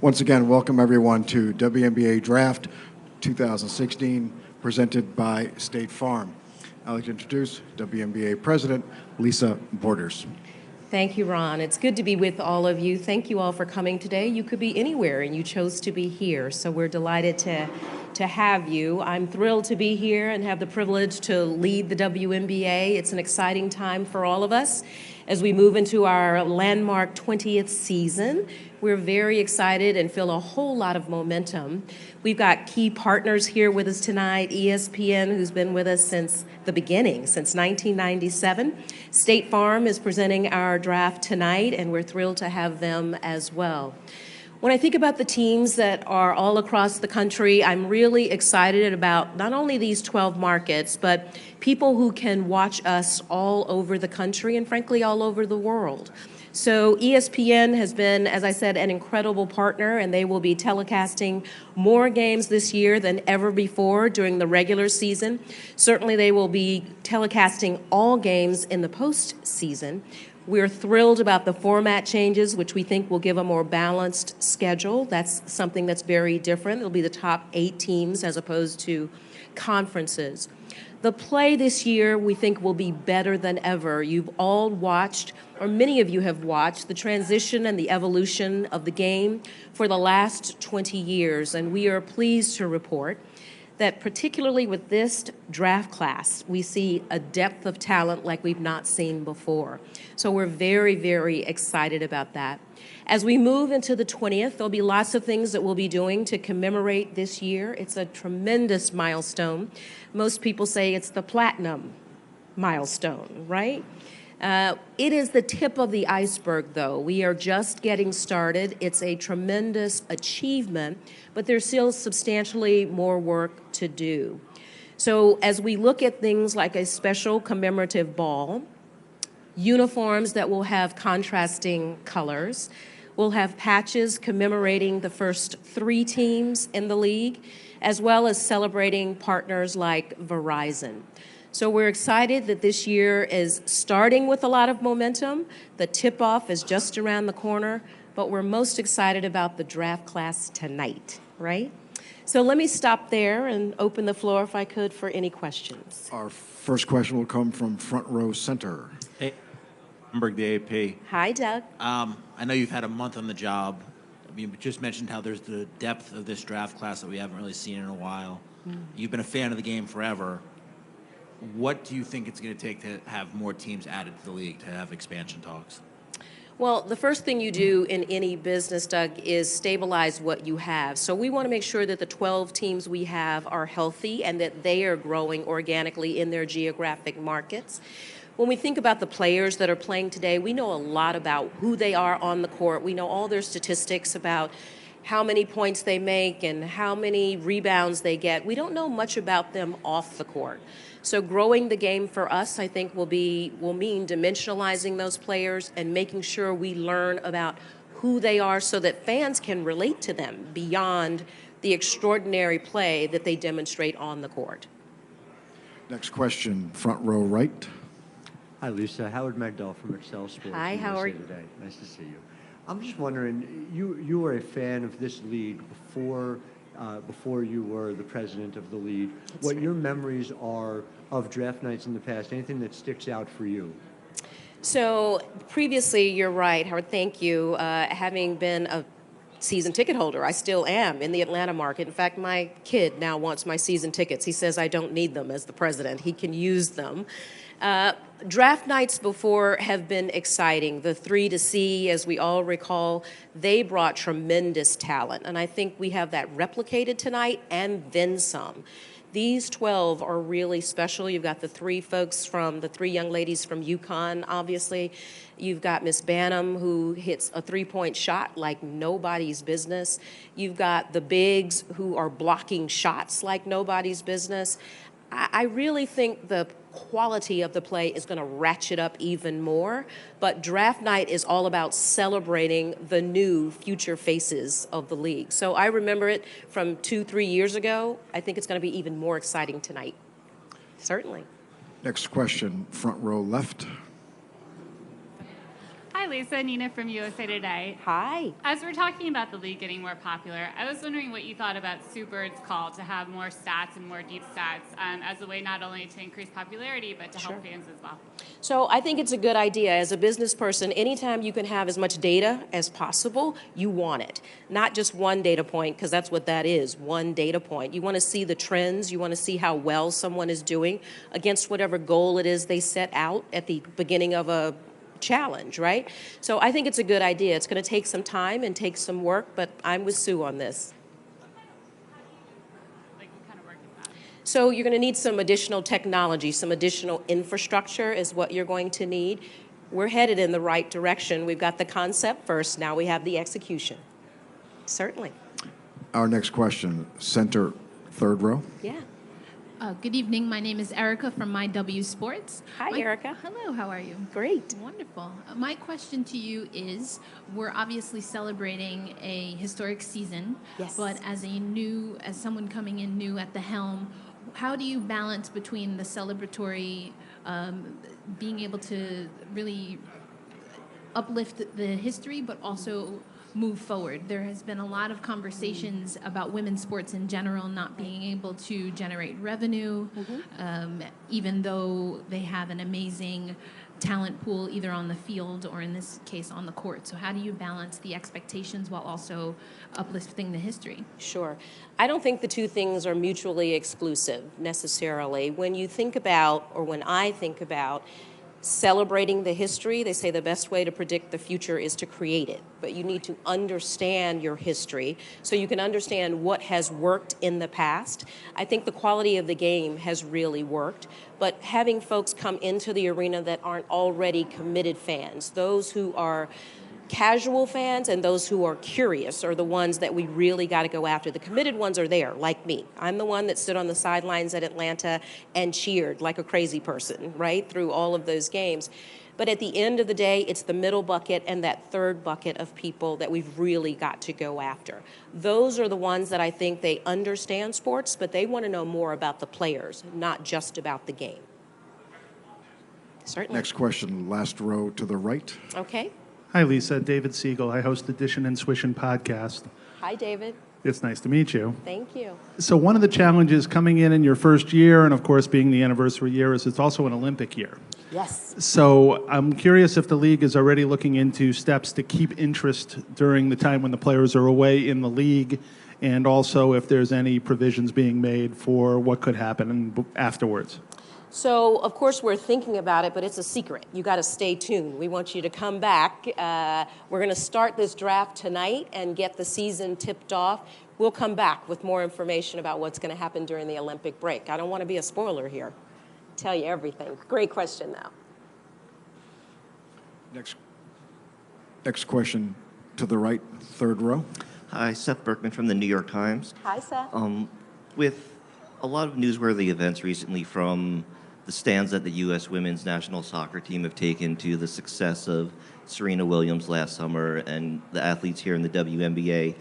Once again, welcome everyone to WNBA Draft 2016, presented by State Farm. I'd like to introduce WNBA President Lisa Borders. Thank you, Ron. It's good to be with all of you. Thank you all for coming today. You could be anywhere, and you chose to be here, so we're delighted to have you. I'm thrilled to be here and have the privilege to lead the WNBA. It's an exciting time for all of us as we move into our landmark 20th season. We're very excited and feel a whole lot of momentum. We've got key partners here with us tonight, ESPN, who's been with us since the beginning, since 1997. State Farm is presenting our draft tonight, and we're thrilled to have them as well. When I think about the teams that are all across the country, I'm really excited about not only these 12 markets, but people who can watch us all over the country and frankly all over the world. So ESPN has been, as I said, an incredible partner, and they will be telecasting more games this year than ever before during the regular season. Certainly they will be telecasting all games in the postseason. We're thrilled about the format changes, which we think will give a more balanced schedule. That's something that's very different. It'll be the top 8 teams as opposed to conferences. The play this year, we think, will be better than ever. You've all watched, or many of you have watched, the transition and the evolution of the game for the last 20 years, and we are pleased to report that particularly with this draft class, we see a depth of talent like we've not seen before. So we're very, very excited about that. As we move into the 20th, there'll be lots of things that we'll be doing to commemorate this year. It's a tremendous milestone. Most people say it's the platinum milestone, right? It is the tip of the iceberg, though. We are just getting started. It's a tremendous achievement, but there's still substantially more work to do. So as we look at things like a special commemorative ball, uniforms that will have contrasting colors, we'll have patches commemorating the first 3 teams in the league, as well as celebrating partners like Verizon. So we're excited that this year is starting with a lot of momentum. The tip-off is just around the corner, but we're most excited about the draft class tonight, right? So let me stop there and open the floor, if I could, for any questions. Our first question will come from front row center. Hey, Hamburg, the AP. Hi, Doug. I know you've had a month on the job. You just mentioned how there's the depth of this draft class that we haven't really seen in a while. You've been a fan of the game forever. What do you think it's going to take to have more teams added to the league, to have expansion talks? Well, the first thing you do in any business, Doug, is stabilize what you have. So we want to make sure that the 12 teams we have are healthy and that they are growing organically in their geographic markets. When we think about the players that are playing today, we know a lot about who they are on the court. We know all their statistics about how many points they make and how many rebounds they get. We don't know much about them off the court. So growing the game for us, I think, will mean dimensionalizing those players and making sure we learn about who they are so that fans can relate to them beyond the extraordinary play that they demonstrate on the court. Next question, front row right. Hi, Lisa. Howard Magdal from Excel Sports. Hi, Howard. Today. Nice to see you. I'm just wondering, you were a fan of this league before you were the president of the league. That's what right. your memories are of draft nights in the past, anything that sticks out for you? So previously, you're right, Howard, thank you. Having been a season ticket holder, I still am in the Atlanta market. In fact, my kid now wants my season tickets. He says I don't need them as the president. He can use them. Draft nights before have been exciting. The 3 to C, as we all recall, they brought tremendous talent. And I think we have that replicated tonight and then some. These 12 are really special. You've got the 3 young ladies from UConn, obviously. You've got Miss Banham, who hits a 3-point shot like nobody's business. You've got the bigs who are blocking shots like nobody's business. I really think the quality of the play is going to ratchet up even more, but draft night is all about celebrating the new future faces of the league. So I remember it from 2-3 years ago. I think it's going to be even more exciting tonight. Certainly. Next question, front row left. Hi, Lisa. Nina from USA Today. Hi. As we're talking about the league getting more popular, I was wondering what you thought about Sue Bird's call to have more stats and more deep stats as a way not only to increase popularity, but to help fans as well. So I think it's a good idea. As a business person, anytime you can have as much data as possible, you want it. Not just one data point, because that's what that is, one data point. You want to see the trends. You want to see how well someone is doing against whatever goal it is they set out at the beginning of a challenge, right? So I think it's a good idea. It's going to take some time and take some work, but I'm with Sue on this. Like, what kind of work is that? So you're going to need some additional technology, some additional infrastructure is what you're going to need. We're headed in the right direction. We've got the concept first, now we have the execution. Certainly. Our next question, center, third row. Yeah. Good evening. My name is Erica from MyW Sports. Hi, Erica. Hello, how are you? Great. Wonderful. My question to you is, we're obviously celebrating a historic season, Yes. but as someone coming in new at the helm, how do you balance between the celebratory, being able to really uplift the history, but also move forward? There has been a lot of conversations about women's sports in general not being able to generate revenue, even though they have an amazing talent pool either on the field or in this case on the court. So how do you balance the expectations while also uplifting the history? Sure. I don't think the two things are mutually exclusive necessarily. When you think about, or when I think about, celebrating the history, they say the best way to predict the future is to create it. But you need to understand your history so you can understand what has worked in the past. I think the quality of the game has really worked, but having folks come into the arena that aren't already committed fans, those who are casual fans and those who are curious are the ones that we really got to go after. The committed ones are there, like me. I'm the one that stood on the sidelines at Atlanta and cheered like a crazy person, right, through all of those games. But at the end of the day, it's the middle bucket and that third bucket of people that we've really got to go after. Those are the ones that I think they understand sports, but they want to know more about the players, not just about the game. Certainly. Next question, last row to the right. Okay. Hi, Lisa. David Siegel. I host the Dishin' and Swishin' podcast. Hi, David. It's nice to meet you. Thank you. So one of the challenges coming in your first year, and of course being the anniversary year, is it's also an Olympic year. Yes. So I'm curious if the league is already looking into steps to keep interest during the time when the players are away in the league, and also if there's any provisions being made for what could happen afterwards. So, of course, we're thinking about it, but it's a secret. You got to stay tuned. We want you to come back. We're going to start this draft tonight and get the season tipped off. We'll come back with more information about what's going to happen during the Olympic break. I don't want to be a spoiler here. Tell you everything. Great question, though. Next question to the right, third row. Hi, Seth Berkman from the New York Times. Hi, Seth. With a lot of newsworthy events recently, from the stands that the U.S. women's national soccer team have taken to the success of Serena Williams last summer and the athletes here in the WNBA.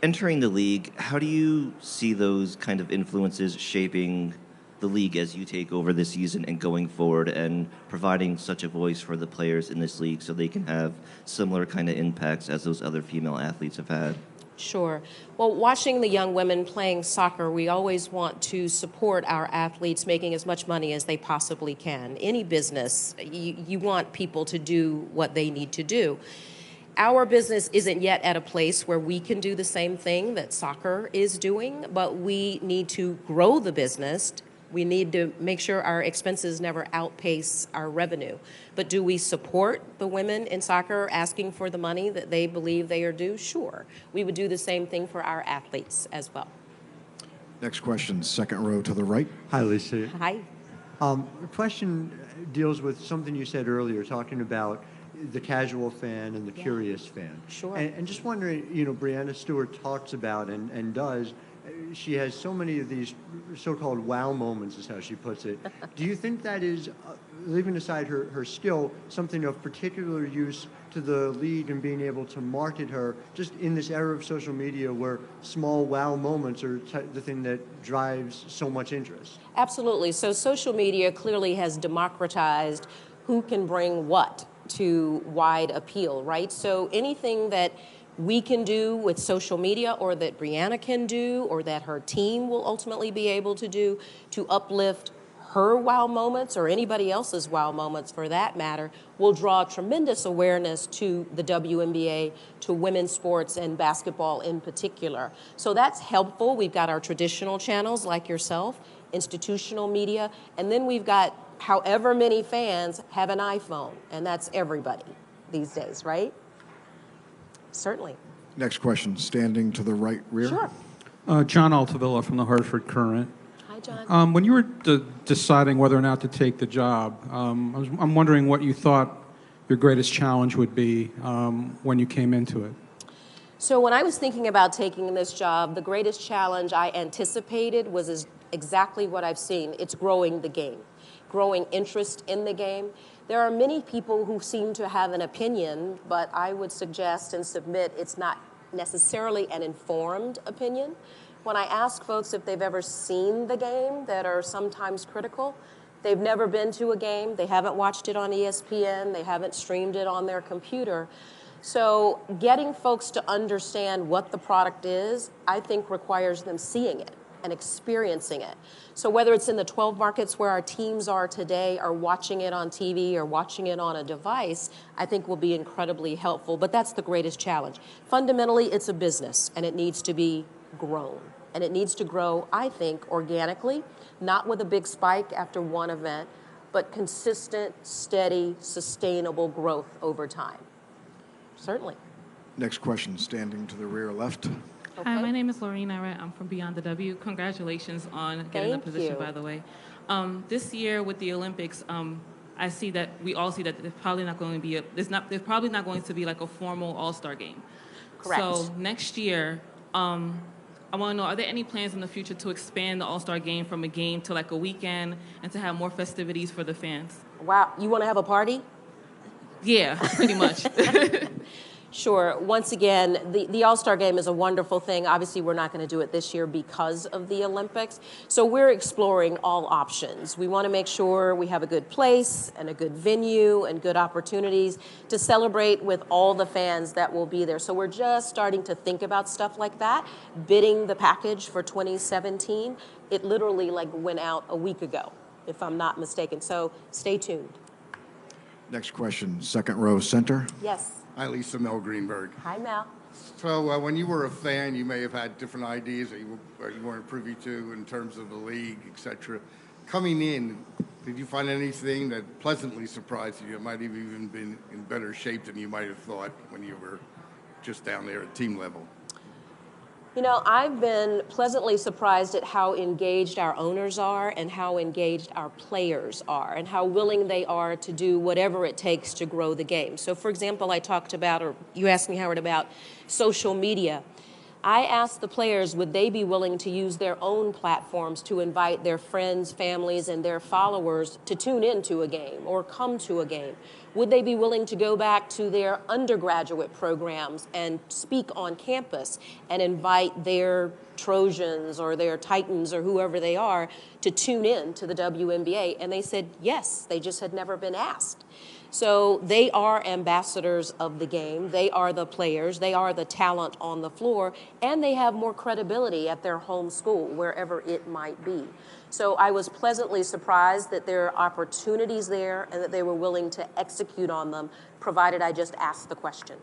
Entering the league, how do you see those kind of influences shaping the league as you take over this season and going forward, and providing such a voice for the players in this league so they can have similar kind of impacts as those other female athletes have had? Sure. Well, watching the young women playing soccer, we always want to support our athletes making as much money as they possibly can. Any business, you want people to do what they need to do. Our business isn't yet at a place where we can do the same thing that soccer is doing, but we need to grow the business. We need to make sure our expenses never outpace our revenue. But do we support the women in soccer asking for the money that they believe they are due? Sure. We would do the same thing for our athletes as well. Next question, second row to the right. Hi, Lisa. Hi. The question deals with something you said earlier, talking about the casual fan and the curious fan. Sure. And just wondering, Breanna Stewart talks about and does, she has so many of these so-called wow moments, is how she puts it. Do you think that is, leaving aside her skill, something of particular use to the league and being able to market her, just in this era of social media where small wow moments are the thing that drives so much interest? Absolutely. So social media clearly has democratized who can bring what to wide appeal, right? So anything that we can do with social media, or that Brianna can do, or that her team will ultimately be able to do to uplift her wow moments, or anybody else's wow moments for that matter, will draw tremendous awareness to the WNBA, to women's sports and basketball in particular. So that's helpful. We've got our traditional channels like yourself, institutional media, and then we've got however many fans have an iPhone, and that's everybody these days, right? Certainly. Next question, standing to the right rear. Sure. John Altavilla from the Hartford Courant. Hi, John. When you were deciding whether or not to take the job, I'm wondering what you thought your greatest challenge would be when you came into it. So when I was thinking about taking this job, the greatest challenge I anticipated was exactly what I've seen. It's growing the game, growing interest in the game. There are many people who seem to have an opinion, but I would suggest and submit it's not necessarily an informed opinion. When I ask folks if they've ever seen the game that are sometimes critical, they've never been to a game, they haven't watched it on ESPN, they haven't streamed it on their computer. So getting folks to understand what the product is, I think requires them seeing it and experiencing it. So whether it's in the 12 markets where our teams are today, or watching it on TV or watching it on a device, I think will be incredibly helpful. But that's the greatest challenge. Fundamentally, it's a business, and it needs to be grown. And it needs to grow, I think, organically, not with a big spike after one event, but consistent, steady, sustainable growth over time. Certainly. Next question, standing to the rear left. Okay. Hi, my name is Lorena. I'm from Beyond the W. Congratulations on getting the position, by the way. This year with the Olympics, I see that we all see that there's probably not going to be there's probably not going to be like a formal All-Star game. Correct. So next year, I want to know, are there any plans in the future to expand the All-Star game from a game to like a weekend and to have more festivities for the fans? Wow, you want to have a party? Yeah, pretty much. Sure. Once again, the All-Star Game is a wonderful thing. Obviously, we're not going to do it this year because of the Olympics. So we're exploring all options. We want to make sure we have a good place and a good venue and good opportunities to celebrate with all the fans that will be there. So we're just starting to think about stuff like that, bidding the package for 2017. It literally went out a week ago, if I'm not mistaken. So stay tuned. Next question, second row center. Yes. Hi, Lisa Mel Greenberg. Hi, Mel. So when you were a fan, you may have had different ideas that you weren't privy to in terms of the league, et cetera. Coming in, did you find anything that pleasantly surprised you? It might have even been in better shape than you might have thought when you were just down there at team level. You know, I've been pleasantly surprised at how engaged our owners are and how engaged our players are and how willing they are to do whatever it takes to grow the game. So, for example, I talked about, or you asked me, Howard, about social media. I asked the players, would they be willing to use their own platforms to invite their friends, families, and their followers to tune into a game or come to a game? Would they be willing to go back to their undergraduate programs and speak on campus and invite their Trojans or their Titans or whoever they are to tune in to the WNBA? And they said yes, they just had never been asked. So they are ambassadors of the game. They are the players. They are the talent on the floor. And they have more credibility at their home school, wherever it might be. So I was pleasantly surprised that there are opportunities there and that they were willing to execute on them, provided I just asked the question.